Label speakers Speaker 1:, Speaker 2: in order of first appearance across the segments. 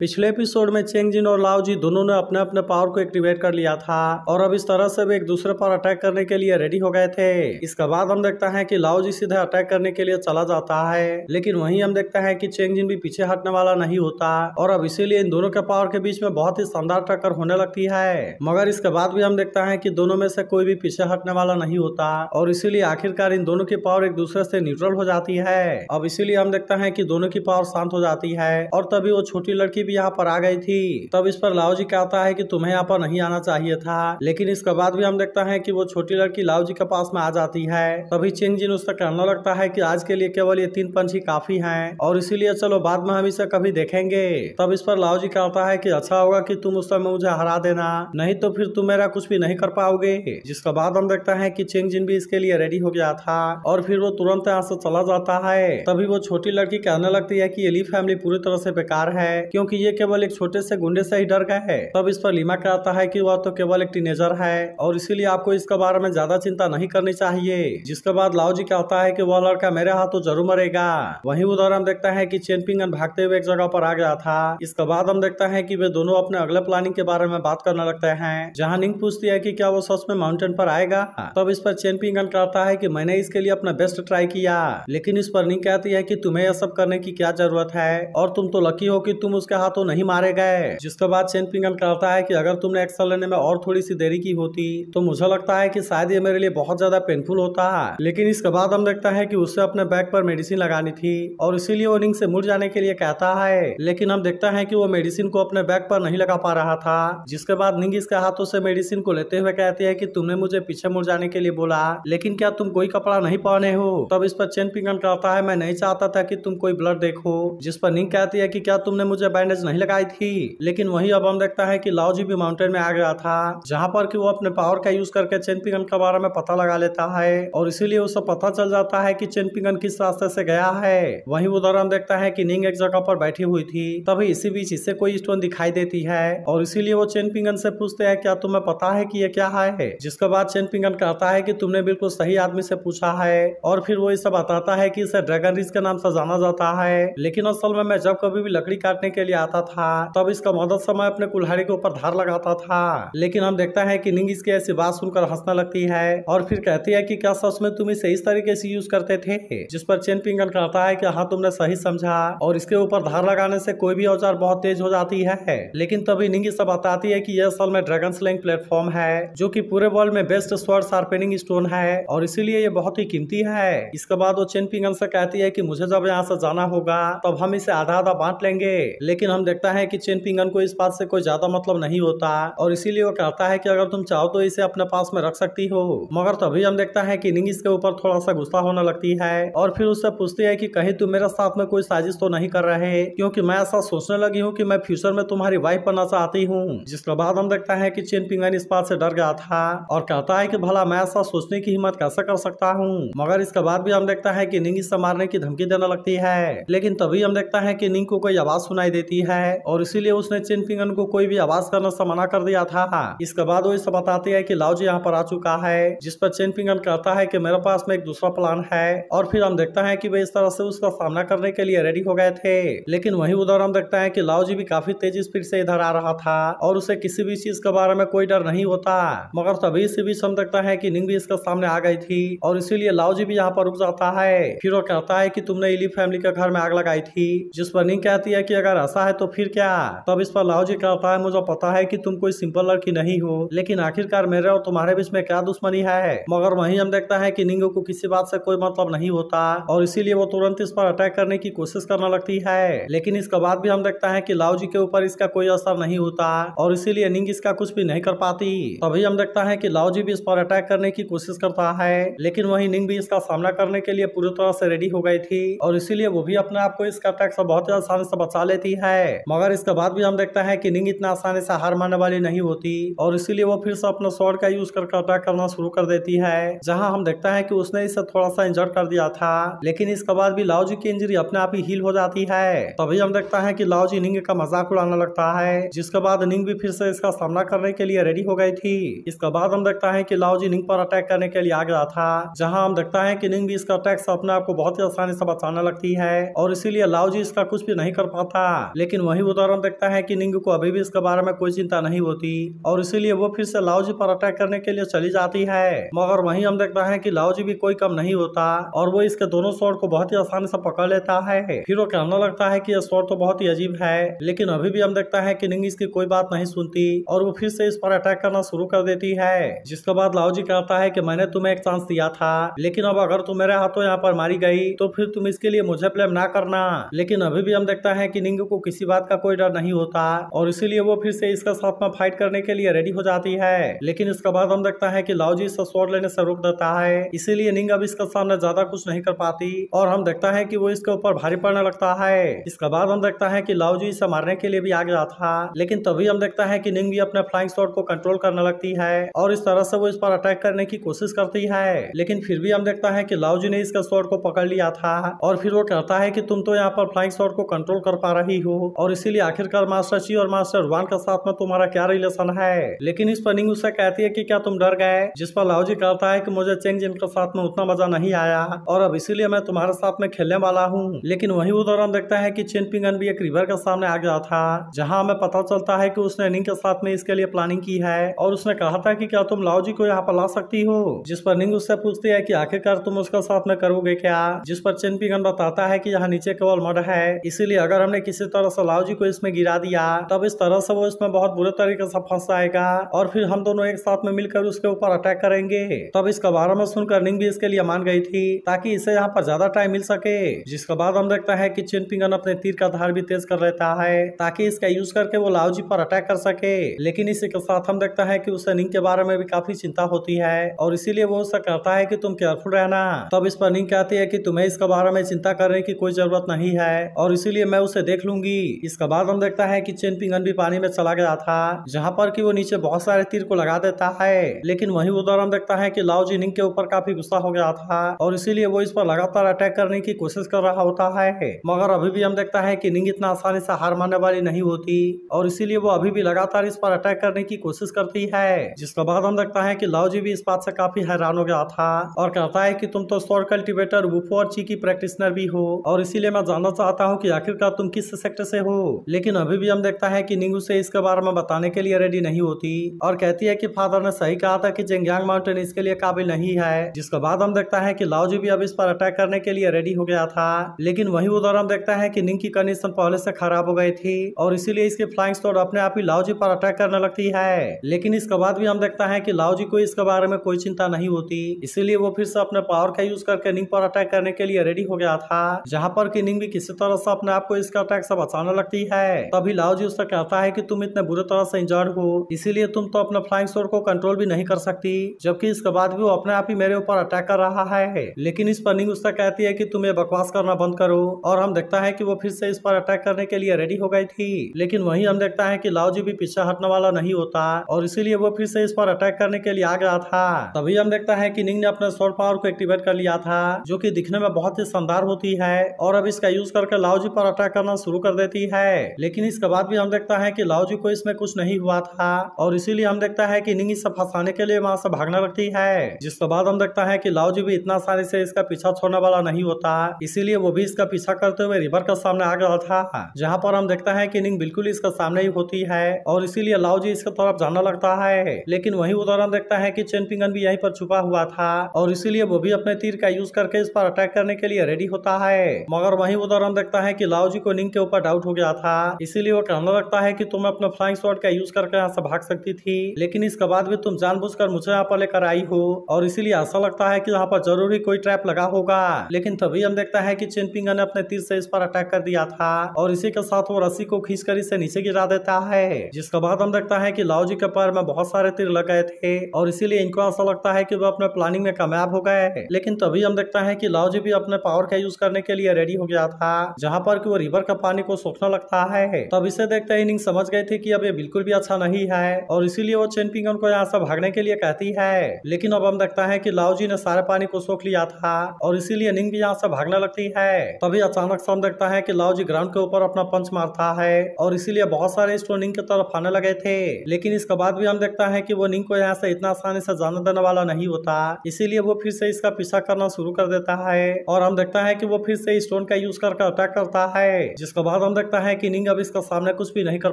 Speaker 1: पिछले एपिसोड में चेंग जिन और लाओ जी दोनों ने अपने अपने पावर को एक्टिवेट कर लिया था और अब इस तरह से वे एक दूसरे पर अटैक करने के लिए रेडी हो गए थे। इसके बाद हम देखते हैं कि लाओ जी सीधे अटैक करने के लिए चला जाता है, लेकिन वहीं हम देखते हैं कि चेंग जिन भी पीछे हटने वाला नहीं होता और अब इसीलिए इन दोनों के पावर के बीच में बहुत ही शानदार टक्कर होने लगती है। मगर इसके बाद भी हम देखते हैं कि दोनों में से कोई भी पीछे हटने वाला नहीं होता और इसीलिए आखिरकार इन दोनों की पावर एक दूसरे से न्यूट्रल हो जाती है। अब इसीलिए हम देखते हैं कि दोनों की पावर शांत हो जाती है और तभी वो छोटी लड़की भी यहाँ पर आ गई थी। तब इस पर लाओ जी कहता है कि तुम्हें यहाँ पर नहीं आना चाहिए था, लेकिन इसके बाद भी हम देखते हैं कि वो छोटी लड़की लाओ जी के पास में आ जाती है। तभी चेंग जिन उससे कहने लगता है कि आज के लिए केवल ये 3 पंछी काफी हैं और इसीलिए चलो बाद में हम इसे कभी देखेंगे। तब इस पर लाओ जी कहता है कि अच्छा होगा कि तुम उस समय मुझे हरा देना, नहीं तो फिर तुम मेरा कुछ भी नहीं कर पाओगे। जिसके बाद हम देखते हैं कि चेंग जिन भी इसके लिए रेडी हो गया था और फिर वो तुरंत यहाँ से चला जाता है। तभी वो छोटी लड़की कहने लगती है कि ये ली फैमिली पूरी तरह से बेकार है क्योंकि ये केवल एक छोटे से गुंडे से ही डर गए। तब इस पर लीमा कहता है कि वह तो केवल एक टीनेजर है और इसीलिए आपको इसके बारे में ज्यादा चिंता नहीं करनी चाहिए। जिसके बाद लाओ जी कहता है कि वह लड़का मेरे हाथों जरूर मरेगा। वहीं उधर हम देखते हैं कि चेन पिंगन भागते हुए एक जगह पर आ गया था। इसके बाद हम देखते हैं कि वे दोनों अपने अगले प्लानिंग के बारे में बात करने लगते हैं, जहाँ निंग पूछती है कि क्या वो सच में माउंटेन पर आएगा। तब इस पर चेन पिंगन कहता है कि मैंने इसके लिए अपना बेस्ट ट्राई किया, लेकिन इस पर निंग कहती है कि तुम्हें यह सब करने की क्या जरूरत है और तुम तो लकी हो कि तुम उसके हाथों नहीं मारे गए। जिसके बाद चेन पिंगन कहता है कि अगर तुमने एक्शन लेने में और थोड़ी सी देरी की होती तो मुझे लगता है कि शायद ये मेरे लिए बहुत ज्यादा पेनफुल होता। लेकिन इसके बाद हम देखता है कि उससे अपने बैग पर मेडिसिन लगानी थी और इसीलिए वो निंग से मुड़ जाने के लिए कहता है, लेकिन हम देखता है कि वो मेडिसिन को अपने बैग पर नहीं लगा पा रहा था। जिसके बाद निंग इसके हाथों से मेडिसिन को लेते हुए कहती है कि तुमने मुझे पीछे मुड़ जाने के लिए बोला, लेकिन क्या तुम कोई कपड़ा नहीं पहने हो। तब इस पर चेन पिंगन कहता है मैं नहीं चाहता था कि तुम कोई ब्लड देखो। जिस पर निंग कहती है कि क्या तुमने मुझे बैंडेज नहीं लगाई थी। लेकिन वही अब हम देखता है कि लाओ जी भी माउंटेन में आ गया था, जहाँ पर कि वो अपने पावर का यूज करके चेन पिंगन के बारे में पता लगा लेता है और इसीलिए उसे पता चल जाता है कि चेन पिंगन किस रास्ते से गया है। वहीं उधर हम देखता है कि निंग एक जगह पर बैठी हुई थी। तभी इसी बीच इससे कोई स्टोन दिखाई देती है और इसीलिए वो चेन पिंगन से पूछते हैं क्या तुम्हें पता है कि ये क्या है। जिसके बाद चेन पिंगन कहता है कि तुमने बिल्कुल सही आदमी से पूछा है और फिर वो इसे बताता है कि इसे ड्रैगन रिज के नाम से जाना जाता है। लेकिन असल में मैं जब कभी भी लकड़ी काटने के लिए आता था तब इसका मदद से मैं अपने कुल्हाड़ी के ऊपर धार लगाता था। लेकिन हम देखता है कि निंग इसकी ऐसी बात सुनकर हंसने लगती है और फिर कहती है कि क्या सच में तुम इसे इस तरीके से यूज करते थे। जिस पर चेन पिंगन कहता है कि हाँ तुमने सही समझा और इसके ऊपर धार लगाने से कोई भी औजार बहुत तेज हो जाती है। लेकिन तभी निंग इसे बताती है कि यह असल में ड्रैगन स्लेइंग प्लेटफॉर्म है जो कि पूरे वर्ल्ड में बेस्ट स्वॉर्ड शार्पनिंग स्टोन है और इसीलिए ये बहुत ही कीमती है। इसके बाद वो चेन पिंगन से कहती है कि मुझे जब यहाँ से जाना होगा तब हम इसे आधा आधा बांट लेंगे। लेकिन हम देखता है कि चेन पिंगन को इस बात से कोई ज्यादा मतलब नहीं होता और इसीलिए वो कहता है कि अगर तुम चाहो तो इसे अपने पास में रख सकती हो। मगर तभी हम देखता है कि निंग इसके ऊपर थोड़ा सा गुस्सा होने लगती है और फिर उससे पूछती है कि कहीं तुम मेरे साथ में कोई साजिश तो नहीं कर रहे, क्योंकि मैं ऐसा सोचने लगी हूँ कि मैं फ्यूचर में तुम्हारी वाइफ बनना चाहती हूँ। जिसके बाद हम देखता है कि चेन पिंगन इस बात से डर गया था और कहता है कि भला मैं ऐसा सोचने की हिम्मत कैसे कर सकता हूँ। मगर इसके बाद भी हम देखता है कि निंग इसे मारने की धमकी देने लगती है। लेकिन तभी हम देखता है कि निंग को कोई आवाज सुनाई देती है और इसीलिए उसने चेन पिंगन को कोई भी आवाज करने से मना कर दिया था। इसके बाद वो इसे बताती है कि लाओ जी यहाँ पर आ चुका है। जिस पर चेन पिंगन कहता है कि मेरे पास में एक दूसरा प्लान है और फिर हम देखता है कि वे इस तरह से उसका सामना करने के लिए रेडी हो गए थे। लेकिन वहीं उधर हम देखता है कि लाओ जी भी काफी तेज स्पीड से इधर आ रहा था और उसे किसी भी चीज के बारे में कोई डर नहीं होता। मगर तभी इसी बीच हम देखता है कि निंग भी इसके सामने आ गई थी और इसीलिए लाओ जी भी यहाँ पर रुक जाता है। फिर वो कहता है कि तुमने इली फैमिली के घर में आग लगाई थी। जिस पर निंग कहती है कि अगर ऐसा है तो फिर क्या। तब इस पर लाओ जी कहता है मुझे पता है कि तुम कोई सिंपल लड़की नहीं हो, लेकिन आखिरकार मेरे और तुम्हारे बीच में क्या दुश्मनी है। मगर वहीं हम देखता है कि निंग को किसी बात से कोई मतलब नहीं होता और इसीलिए वो तुरंत इस पर अटैक करने की कोशिश करने लगती है। लेकिन इसके बाद भी हम देखता है कि लाओ जी के ऊपर इसका कोई असर नहीं होता और इसीलिए निंग इसका कुछ भी नहीं कर पाती। तभी हम देखता है कि लाओ जी भी इस पर अटैक करने की कोशिश करता है, लेकिन वहीं निंग भी इसका सामना करने के लिए पूरी तरह से रेडी हो गई थी और इसीलिए वो भी अपने आप को इसका अटैक से बहुत आसानी से बचा लेती है। मगर इसके बाद भी हम देखता है कि निंग इतना आसानी से हार मानने वाली नहीं होती और इसीलिए वो फिर से अपना स्वॉर्ड का यूज करके अटैक करना शुरू कर देती है, जहां हम देखता है कि उसने इसे थोड़ा सा इंजर्ड कर दिया था। लेकिन इसके बाद भी लाओ जी की इंजरी अपने आप ही हील हो जाती है। तभी हम देखता है कि लाओ जी निंग का मजाक उड़ाने लगता है, जिसके बाद निंग भी फिर से इसका सामना करने के लिए रेडी हो गई थी। इसके बाद हम देखता है कि लाओ जी निंग पर अटैक करने के लिए आ गया था, जहां हम देखता है कि निंग भी इसका अटैक से अपने आप को बहुत ही आसानी से बचाने लगती है और इसीलिए लाओ जी इसका कुछ भी नहीं कर पाता। लेकिन लेकिन वही उधर हम देखता है कि निंग को अभी भी इसके बारे में कोई चिंता नहीं होती और इसीलिए वो फिर से लाओजी पर अटैक करने के लिए चली जाती है। मगर वहीं हम देखता है कि लाओजी भी कोई कम नहीं होता और वो इसके दोनों स्वॉर्ड को बहुत ही आसानी से पकड़ लेता है। फिर वो कहने लगता है कि यह स्वॉर्ड तो बहुत ही अजीब है, लेकिन अभी भी हम देखता है कि निंग इसकी कोई बात नहीं सुनती और वो फिर से इस पर अटैक करना शुरू कर देती है। जिसके बाद लाओजी कहता है कि मैंने तुम्हें एक चांस दिया था, लेकिन अब अगर तुम मेरे हाथों यहाँ पर मारी गई तो फिर तुम इसके लिए मुझे ब्लेम ना करना। लेकिन अभी भी हम देखता है कि निंग को किसी बात का कोई डर नहीं होता और इसीलिए वो फिर से इसके साथ में फाइट करने के लिए रेडी हो जाती है। लेकिन इसके बाद हम देखता है कि लाओजी इसका स्वॉर्ड लेने से रोक देता है, इसीलिए निंग अब इसके सामने ज्यादा कुछ नहीं कर पाती और हम देखता है कि वो इसके ऊपर भारी पड़ने लगता है। इसके बाद हम देखता है कि लाओजी इसे मारने के लिए भी आ गया था, लेकिन तभी हम देखता है कि निंग भी अपने फ्लाइंग स्वॉर्ड को कंट्रोल करने लगती है और इस तरह से वो इस पर अटैक करने की कोशिश करती है। लेकिन फिर भी हम देखता है कि लाओजी ने इसका स्वॉर्ड को पकड़ लिया था और फिर वो कहता है कि तुम तो यहाँ पर फ्लाइंग स्वॉर्ड को कंट्रोल कर पा रही हो और इसीलिए आखिरकार मास्टर ची और मास्टर वान के साथ में तुम्हारा क्या रिलेशन है। लेकिन इस पर निंग उससे कहती है कि क्या तुम डर गए, जिस पर लाओजी कहता है कि मुझे चेंग जिन के साथ में उतना मजा नहीं आया और अब इसीलिए मैं तुम्हारे साथ में खेलने वाला हूँ। लेकिन वही उधर हम देखता है कि चेन पिंगन भी एक रिवर के सामने आ गया था, जहाँ हमें पता चलता है कि उसने निंग के साथ में इसके लिए प्लानिंग की है और उसने कहा था कि क्या तुम लाओजी को यहाँ पर ला सकती हो। जिस पर निंग उससे पूछती है कि आखिरकार तुम उसका साथ में करोगे क्या, जिस पर चेन पिंगन बताता है कि यहाँ नीचे केवल मड है, इसीलिए अगर हमने किसी तरह से लाओजी को इसमें गिरा दिया तब इस तरह से वो इसमें बहुत बुरे तरीके से फंस जाएगा और फिर हम दोनों एक साथ में मिलकर उसके ऊपर अटैक करेंगे। तब इसका बारे में सुनकर निंग भी इसके लिए मान गई थी ताकि इसे यहाँ पर ज्यादा टाइम मिल सके। जिसके बाद हम देखता है कि चेन पिंगन अपने तीर का धार भी तेज कर लेता है ताकि इसका यूज करके वो लाओजी पर अटैक कर सके। लेकिन इसी के साथ हम देखता है कि उसे निंग के बारे में भी काफी चिंता होती है और इसीलिए वो उससे कहता है कि तुम केयरफुल रहना। तब इस पर निंग कहती है कि तुम्हें इसके बारे में चिंता करने की कोई जरूरत नहीं है और इसीलिए मैं उसे देख लूंगी। इसके बाद हम देखता है कि चेन पिंगन भी पानी में चला गया था, जहाँ पर कि वो नीचे बहुत सारे तीर को लगा देता है। लेकिन वहीं उधर हम देखता है कि लाओजी निंग के ऊपर काफी गुस्सा हो गया था और इसीलिए वो इस पर लगातार अटैक करने की कोशिश कर रहा होता है। मगर अभी भी हम देखता है कि निंग इतना आसानी से हार मानने वाली नहीं होती और इसीलिए वो अभी भी लगातार इस पर अटैक करने की कोशिश करती है। जिसके बाद हम देखता है कि लाओजी भी इस बात से काफी हैरान हो गया था और कहता है कि तुम तो स्वॉर्ड कल्टीवेटर वुफू और ची की प्रैक्टिशनर भी हो और इसीलिए मैं जानना चाहता हूँ कि आखिरकार तुम किस सेक्टर से हो। लेकिन अभी भी हम देखता है कि निंग उसे इसके बारे में बताने के लिए रेडी नहीं होती और कहती है कि फादर ने सही कहा था कि जेंगयांग माउंटेन इसके लिए काबिल नहीं है। जिसके बाद हम देखता है कि लाओजी भी अब इस पर अटैक करने के लिए रेडी हो गया था। लेकिन वहीं उधर हम देखता है कि निंग की कंडीशन पहले से खराब हो गई थी और इसीलिए इसकी फ्लाइंग स्वॉर्ड अपने आप ही लाओजी पर अटैक करने लगती है। लेकिन इसके बाद भी हम देखता है कि लाओजी को इसके बारे में कोई चिंता नहीं होती, इसीलिए वो फिर से अपने पावर का यूज करके निंग पर अटैक करने के लिए रेडी हो गया था, जहाँ पर कि निंग भी किसी तरह से अपने आप को इसका अटैक से बचाने लगती है। तभी लाओजी उससे कहता है कि तुम इतने बुरे तरह से इंजर्ड हो, इसीलिए तुम तो अपने फ्लाइंग स्वॉर्ड को कंट्रोल भी नहीं कर सकती, जबकि इसके बाद भी वो अपने आप ही मेरे ऊपर अटैक कर रहा है। लेकिन इस पर निंग उससे कहती है कि तुम ये बकवास करना बंद करो और हम देखता है कि वो फिर से इस पर अटैक करने के लिए रेडी हो गई थी। लेकिन वहीं हम देखता है कि लाओजी भी पीछे हटने वाला नहीं होता और इसीलिए वो फिर से इस पर अटैक करने के लिए आ गया था। तभी हम देखता है कि निंग ने अपने स्वॉर्ड पावर को एक्टिवेट कर लिया था, जो कि दिखने में बहुत ही शानदार होती है और अब इसका यूज करके लाओजी पर अटैक करना शुरू कर देती है। लेकिन इसके बाद भी हम देखता है कि लाओजी को इसमें कुछ नहीं हुआ था और इसीलिए हम देखता है कि निंग इसे फंसाने के लिए वहां से भागने लगती है। जिसके बाद हम देखता है कि लाओजी भी इतना आसानी से इसका पीछा छोड़ने वाला नहीं होता, इसीलिए वो भी इसका पीछा करते हुए रिवर के सामने आ गया था, जहाँ पर हम देखता है कि निंग बिल्कुल इसका सामने ही होती है और इसीलिए लाओजी इसके तरफ जाने लगता है। लेकिन वही उधर हम देखता है कि चेन पिंगन भी यहीं पर छुपा हुआ था और इसीलिए वो भी अपने तीर का यूज करके इस पर अटैक करने के लिए रेडी होता है। मगर वहीं उधर हम देखता है कि लाओजी को निंग के ऊपर डाउट हो गया था, इसीलिए वो कहने लगता है कि तुम अपना फ्लाइंग स्वॉर्ड का यूज करके यहाँ से भाग सकती थी, लेकिन इसके बाद भी तुम जानबूझकर मुझे यहाँ पर लेकर आई हो और इसीलिए ऐसा लगता है कि यहाँ पर जरूरी कोई ट्रैप लगा होगा। लेकिन तभी हम देखता है कि चेन पिंगन ने अपने तीर से इस पर अटैक कर दिया था और इसी के साथ वो रस्सी को खींचकर इसे नीचे गिरा देता है। जिसके बाद हम देखता है कि लाओजी के पैर में बहुत सारे तीर लग गए थे और इसीलिए इनको ऐसा लगता है कि वो अपने प्लानिंग में कामयाब हो गए। लेकिन तभी हम देखता है कि लाओजी भी अपने पावर का यूज करने के लिए रेडी हो गया था, जहाँ पर कि वो रिवर का पानी को सोखने लगता है। तब इसे देखते ही निंग समझ गई थी कि अब ये बिल्कुल भी अच्छा नहीं है और इसीलिए वो चेन पिंगन को यहाँ से भागने के लिए कहती है। लेकिन अब हम देखता है कि लाओजी ने सारे पानी को सोख लिया था और इसीलिए निंग भी यहाँ से भागने लगती है। तभी अचानक से हम देखता है कि लाओजी ग्राउंड के ऊपर अपना पंच मारता है और इसीलिए बहुत सारे स्टोन निंग की तरफ आने लगे थे। लेकिन इसके बाद भी हम देखता है कि वो निंग को यहाँ से इतना आसानी से जाने देने वाला नहीं होता, इसीलिए वो फिर से इसका पीछा करना शुरू कर देता है और हम देखता है कि वो फिर से स्टोन का यूज करके अटैक करता है। जिसके बाद हम हम देखता है कि निंग अब इसका सामने कुछ भी नहीं कर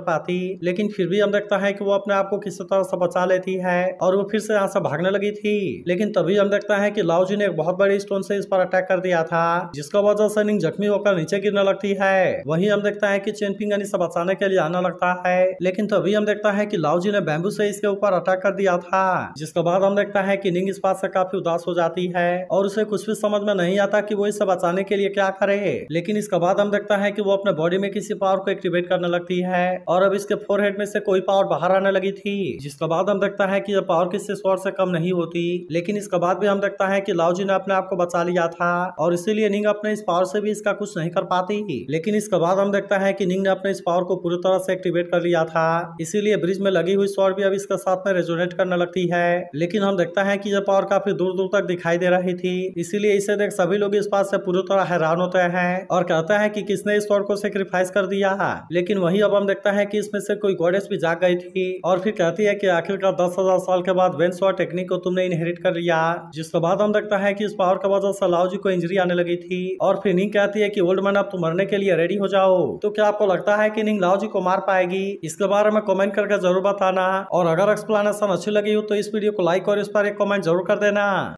Speaker 1: पाती, लेकिन फिर भी हम देखता है कि वो अपने आप को किसी तरह से बचा लेती है और वो फिर से यहाँ से भागने लगी थी। लेकिन तभी हम देखता है कि लाओजी ने एक बहुत बड़े स्टोन से इस पर अटैक कर दिया था, जिसका वजह से निंग जख्मी होकर नीचे गिरने लगती है। वहीं हम देखता है कि चेनपिंग इसे बचाने के लिए आने लगता है, लेकिन तभी हम देखता है कि लाओजी ने बैम्बू से इसके ऊपर अटैक कर दिया था। जिसके बाद हम देखता है कि निंग इस बात से काफी उदास हो जाती है और उसे कुछ भी समझ में नहीं आता कि वो इसे बचाने के लिए क्या करे। लेकिन इसके बाद हम देखता है कि वो अपने बॉडी में किसी पावर को एक्टिवेट करने लगती है और अब इसके फोरहेड में से कोई पावर बाहर आने लगी थी। जिसके बाद हम देखता है कि यह पावर किसी स्वॉर्ड से कम नहीं होती, लेकिन इसके बाद भी हम देखता है कि लाओजी ने अपने आप को बचा लिया था और इसीलिए निंग अपने इस पावर से भी इसका कुछ नहीं कर पाती। लेकिन इसके बाद हम देखता है कि निंग ने अपने इस पावर को पूरी तरह से एक्टिवेट कर लिया था, इसीलिए ब्रिज में लगी हुई स्वॉर्ड भी अब इसके साथ में रेजोनेट करने लगती है। लेकिन हम देखता है कि यह पावर काफी दूर दूर तक दिखाई दे रही थी, इसीलिए इसे देख सभी लोग इस बात से पूरी तरह हैरान होते हैं और कहते हैं कि किसने इस स्वॉर्ड को सेक्रीफाइस कर दिया। लेकिन वहीं अब हम देखता है कि इसमें से कोई गॉडेस भी जाग गई थी और फिर कहती है कि आखिरकार 10,000 साल के बाद वेन स्वॉर्ड टेक्निक को तुमने इनहेरिट कर लिया। जिसके बाद हम देखता है कि इस पावर की वजह से लाओजी को इंजरी आने लगी थी और फिर निंग कहती है कि ओल्ड मैन अब तुम मरने के लिए रेडी हो जाओ। तो क्या आपको लगता है कि निंग लाओजी को मार पाएगी? इसके बारे में कमेंट करके जरूर बताना और अगर एक्सप्लेनेशन अच्छी लगी हो तो इस वीडियो को लाइक और इस पर एक कमेंट जरूर कर देना।